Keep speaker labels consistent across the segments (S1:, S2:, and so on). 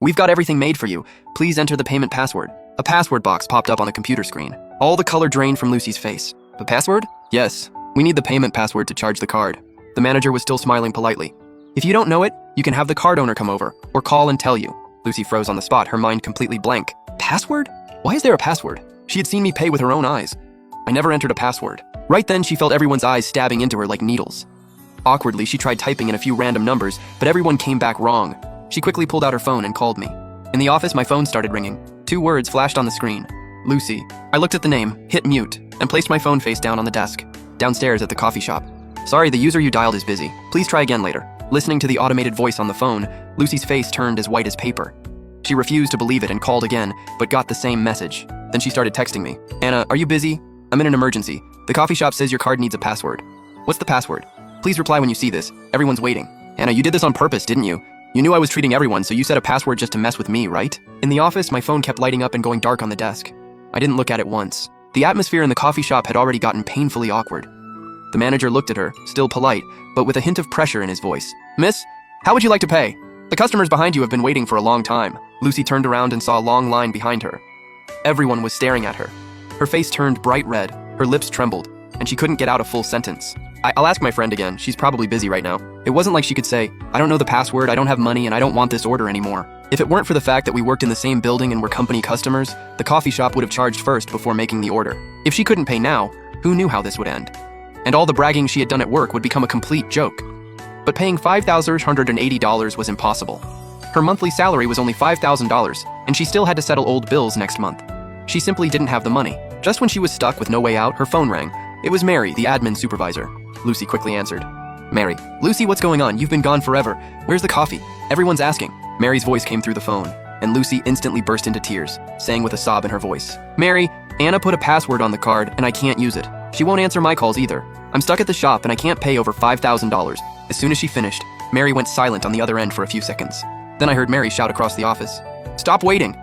S1: "We've got everything made for you. Please enter the payment password." A password box popped up on the computer screen. All the color drained from Lucy's face. "The password?" "Yes. We need the payment password to charge the card." The manager was still smiling politely. "If you don't know it, you can have the card owner come over, or call and tell you." Lucy froze on the spot, her mind completely blank. Password? Why is there a password? She had seen me pay with her own eyes. I never entered a password. Right then, she felt everyone's eyes stabbing into her like needles. Awkwardly, she tried typing in a few random numbers, but everyone came back wrong. She quickly pulled out her phone and called me. In the office, my phone started ringing. 2 words flashed on the screen. Lucy. I looked at the name, hit mute, and placed my phone face down on the desk. Downstairs at the coffee shop. "Sorry, the user you dialed is busy. Please try again later." Listening to the automated voice on the phone, Lucy's face turned as white as paper. She refused to believe it and called again, but got the same message. Then she started texting me. "Anna, are you busy? I'm in an emergency. The coffee shop says your card needs a password." "What's the password? Please reply when you see this. Everyone's waiting." "Anna, you did this on purpose, didn't you? You knew I was treating everyone, so you set a password just to mess with me, right?" In the office, my phone kept lighting up and going dark on the desk. I didn't look at it once. The atmosphere in the coffee shop had already gotten painfully awkward. The manager looked at her, still polite, but with a hint of pressure in his voice. "Miss, how would you like to pay? The customers behind you have been waiting for a long time." Lucy turned around and saw a long line behind her. Everyone was staring at her. Her face turned bright red, her lips trembled, and she couldn't get out a full sentence. I'll ask my friend again. She's probably busy right now." It wasn't like she could say, "I don't know the password, I don't have money, and I don't want this order anymore." If it weren't for the fact that we worked in the same building and were company customers, the coffee shop would have charged first before making the order. If she couldn't pay now, who knew how this would end? And all the bragging she had done at work would become a complete joke. But paying $5,180 was impossible. Her monthly salary was only $5,000, and she still had to settle old bills next month. She simply didn't have the money. Just when she was stuck with no way out, her phone rang. It was Mary, the admin supervisor. Lucy quickly answered. "Mary. Lucy, what's going on? You've been gone forever. Where's the coffee? Everyone's asking." Mary's voice came through the phone, and Lucy instantly burst into tears, saying with a sob in her voice, "Mary, Anna put a password on the card, and I can't use it. She won't answer my calls either. I'm stuck at the shop, and I can't pay over $5,000. As soon as she finished, Mary went silent on the other end for a few seconds. Then I heard Mary shout across the office, "Stop waiting!"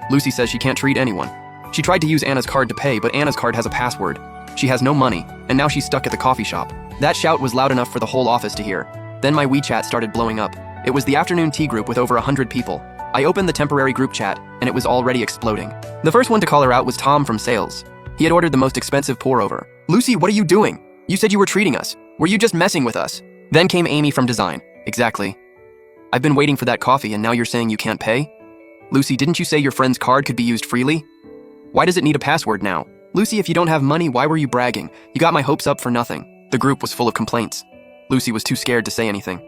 S1: Lucy says she can't treat anyone. She tried to use Anna's card to pay, but Anna's card has a password. She has no money, and now she's stuck at the coffee shop. That shout was loud enough for the whole office to hear. Then my WeChat started blowing up. It was the afternoon tea group with over 100 people. I opened the temporary group chat, and it was already exploding. The first one to call her out was Tom from sales. He had ordered the most expensive pour-over. "Lucy, what are you doing? You said you were treating us. Were you just messing with us?" Then came Amy from design. "Exactly. I've been waiting for that coffee, and now you're saying you can't pay? Lucy, didn't you say your friend's card could be used freely? Why does it need a password now? Lucy, if you don't have money, why were you bragging? You got my hopes up for nothing." The group was full of complaints. Lucy was too scared to say anything.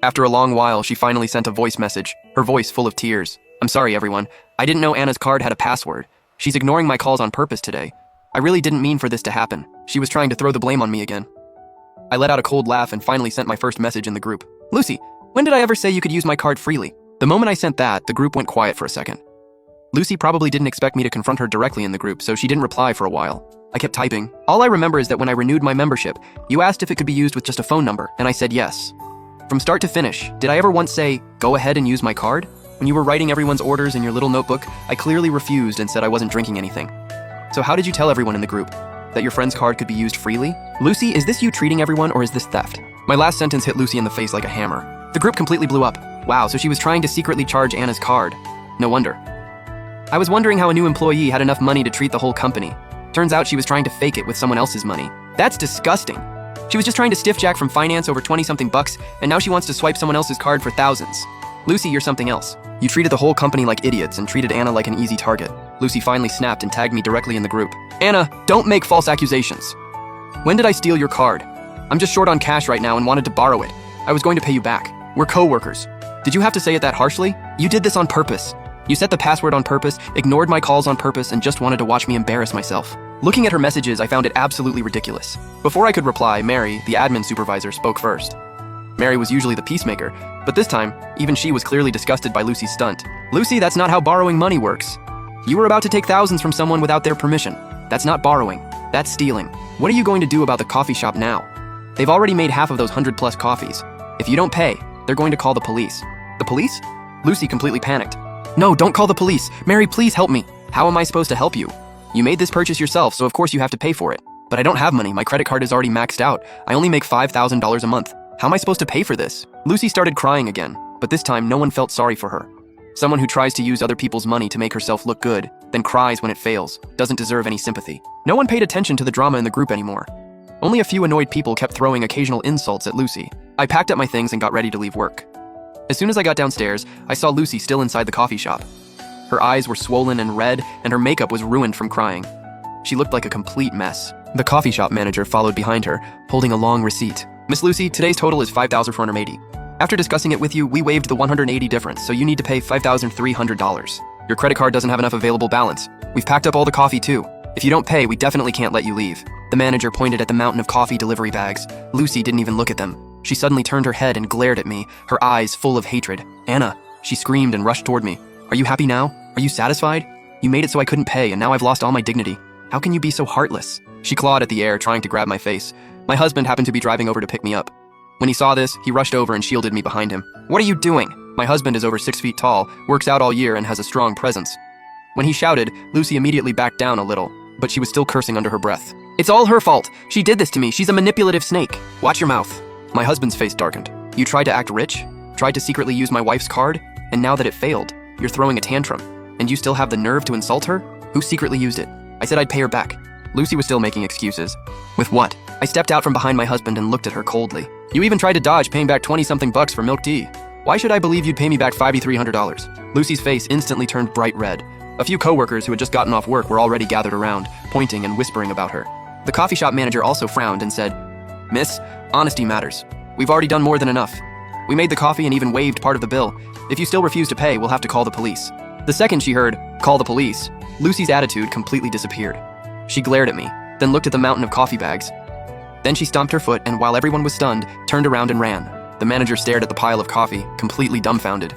S1: After a long while, she finally sent a voice message, her voice full of tears. "I'm sorry, everyone. I didn't know Anna's card had a password. She's ignoring my calls on purpose today. I really didn't mean for this to happen. She was trying to throw the blame on me again." I let out a cold laugh and finally sent my first message in the group. "Lucy, when did I ever say you could use my card freely?" The moment I sent that, the group went quiet for a second. Lucy probably didn't expect me to confront her directly in the group, so she didn't reply for a while. I kept typing. All I remember is that when I renewed my membership, you asked if it could be used with just a phone number, and I said yes. From start to finish, did I ever once say, "Go ahead and use my card"? When you were writing everyone's orders in your little notebook, I clearly refused and said I wasn't drinking anything. So how did you tell everyone in the group? That your friend's card could be used freely? Lucy, is this you treating everyone, or is this theft? My last sentence hit Lucy in the face like a hammer. The group completely blew up. Wow, so she was trying to secretly charge Anna's card. No wonder. I was wondering how a new employee had enough money to treat the whole company. Turns out she was trying to fake it with someone else's money. That's disgusting. She was just trying to stiff Jack from finance over 20-something bucks, and now she wants to swipe someone else's card for thousands. Lucy, you're something else. You treated the whole company like idiots and treated Anna like an easy target. Lucy finally snapped and tagged me directly in the group. "Anna, don't make false accusations. When did I steal your card? I'm just short on cash right now and wanted to borrow it. I was going to pay you back. We're co-workers. Did you have to say it that harshly? You did this on purpose. You set the password on purpose, ignored my calls on purpose, and just wanted to watch me embarrass myself." Looking at her messages, I found it absolutely ridiculous. Before I could reply, Mary, the admin supervisor, spoke first. Mary was usually the peacemaker, but this time, even she was clearly disgusted by Lucy's stunt. "Lucy, that's not how borrowing money works. You were about to take thousands from someone without their permission. That's not borrowing. That's stealing. What are you going to do about the coffee shop now? They've already made half of those 100+ coffees. If you don't pay, they're going to call the police." "The police?" Lucy completely panicked. "No, don't call the police. Mary, please help me. How am I supposed to help you? You made this purchase yourself, so of course you have to pay for it. But I don't have money. My credit card is already maxed out. I only make $5,000 a month. How am I supposed to pay for this?" Lucy started crying again, but this time no one felt sorry for her. Someone who tries to use other people's money to make herself look good, then cries when it fails, doesn't deserve any sympathy. No one paid attention to the drama in the group anymore. Only a few annoyed people kept throwing occasional insults at Lucy. I packed up my things and got ready to leave work. As soon as I got downstairs, I saw Lucy still inside the coffee shop. Her eyes were swollen and red, and her makeup was ruined from crying. She looked like a complete mess. The coffee shop manager followed behind her, holding a long receipt. "Miss Lucy, today's total is $5,480. After discussing it with you, we waived the $180 difference, so you need to pay $5,300. Your credit card doesn't have enough available balance. We've packed up all the coffee too. If you don't pay, we definitely can't let you leave." The manager pointed at the mountain of coffee delivery bags. Lucy didn't even look at them. She suddenly turned her head and glared at me, her eyes full of hatred. "Anna," she screamed and rushed toward me. "Are you happy now? Are you satisfied? You made it so I couldn't pay, and now I've lost all my dignity. How can you be so heartless?" She clawed at the air, trying to grab my face. My husband happened to be driving over to pick me up. When he saw this, he rushed over and shielded me behind him. "What are you doing?" My husband is over 6 feet tall, works out all year, and has a strong presence. When he shouted, Lucy immediately backed down a little, but she was still cursing under her breath. "It's all her fault. She did this to me. She's a manipulative snake." "Watch your mouth." My husband's face darkened. "You tried to act rich? Tried to secretly use my wife's card? And now that it failed, you're throwing a tantrum. And you still have the nerve to insult her? Who secretly used it? I said I'd pay her back." Lucy was still making excuses. "With what?" I stepped out from behind my husband and looked at her coldly. "You even tried to dodge paying back 20-something bucks for milk tea. Why should I believe you'd pay me back $5,300? Lucy's face instantly turned bright red. A few coworkers who had just gotten off work were already gathered around, pointing and whispering about her. The coffee shop manager also frowned and said, "Miss, honesty matters. We've already done more than enough. We made the coffee and even waived part of the bill. If you still refuse to pay, we'll have to call the police." The second she heard, "Call the police," Lucy's attitude completely disappeared. She glared at me, then looked at the mountain of coffee bags. Then she stomped her foot and, while everyone was stunned, turned around and ran. The manager stared at the pile of coffee, completely dumbfounded.